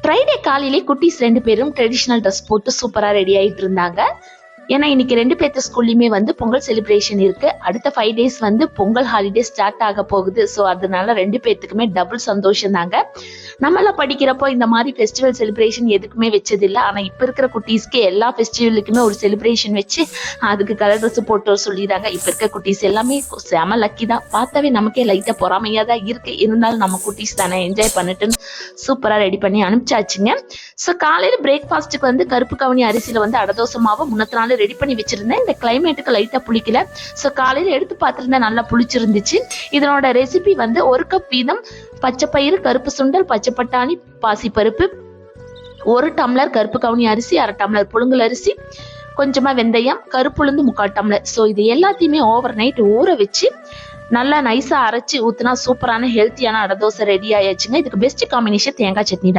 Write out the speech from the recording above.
Friday காலையிலே குட்டீஸ் 2 பேரும் ட்ரெடிஷ்னல் ட்ரெஸ் போட்டு சூப்பரா ரெடி ஆயிட்டு இருந்தாங்க. ஏன்னா இன்னைக்கு 2 பேர்த்து ஸ்கூல்லையுமே பொங்கல் செலிப்ரேஷன் இருக்கு. அடுத்த 5 டேஸ் பொங்கல் ஹாலிடே ஸ்டார்ட் ஆக போகுது. ஸோ அதனால 2 பேர்த்துக்குமே டபுள் சந்தோஷம் தாங்க. நம்மளாம் படிக்கிறப்போ இந்த மாதிரி ஃபெஸ்டிவல் செலிப்ரேஷன் எதுக்குமே வச்சதில்லை. ஆனால் இப்போ இருக்கிற குட்டீஸ்க்கு எல்லா ஃபெஸ்டிவலுக்குமே ஒரு செலிப்ரேஷன் வச்சு அதுக்கு கலர் ட்ரெஸ் போட்டு சொல்லிடுறாங்க. இப்போ இருக்க குட்டீஸ் எல்லாமே செம லக்கி தான். பார்த்தாவே நமக்கே லைட்டாக பொறாமையாக தான் இருக்கு. இருந்தாலும் நம்ம குட்டீஸ் தானே என்ஜாய் பண்ணிட்டுன்னு சூப்பராக ரெடி பண்ணி அனுப்பிச்சாச்சுங்க. ஸோ காலையில் பிரேக்ஃபாஸ்ட்டுக்கு கருப்பு கவுனி அரிசியில் அடதோசை மாவு முன்னத்து நாள் ரெடி பண்ணி வச்சிருந்தேன். இந்த கிளைமேட்டுக்கு லைட்டா புளிக்கல. ஸோ காலையில எடுத்து பார்த்துருந்தேன், நல்லா புளிச்சிருந்துச்சு. இதனோட ரெசிபி 1 கப் வீதம் பச்சை பயிறு, கருப்பு சுண்டல், பச்சை பட்டாணி, பாசிப்பருப்பு, 1 டம்ளர் கருப்பு கவுனி அரிசி, 1/2 டம்ளர் புழுங்கல் அரிசி, கொஞ்சமா வெந்தயம், கருப்புளுந்து 3/4 டம்ளர். ஸோ இது எல்லாத்தையுமே ஓவர் நைட் ஊற வச்சு நல்லா நைஸா அரைச்சி ஊத்துனா சூப்பரான ஹெல்த்தியான அடதோசை ரெடி ஆயாச்சுங்க. இதுக்கு பெஸ்ட் காம்பினேஷன் தேங்காய் சட்னி தான்.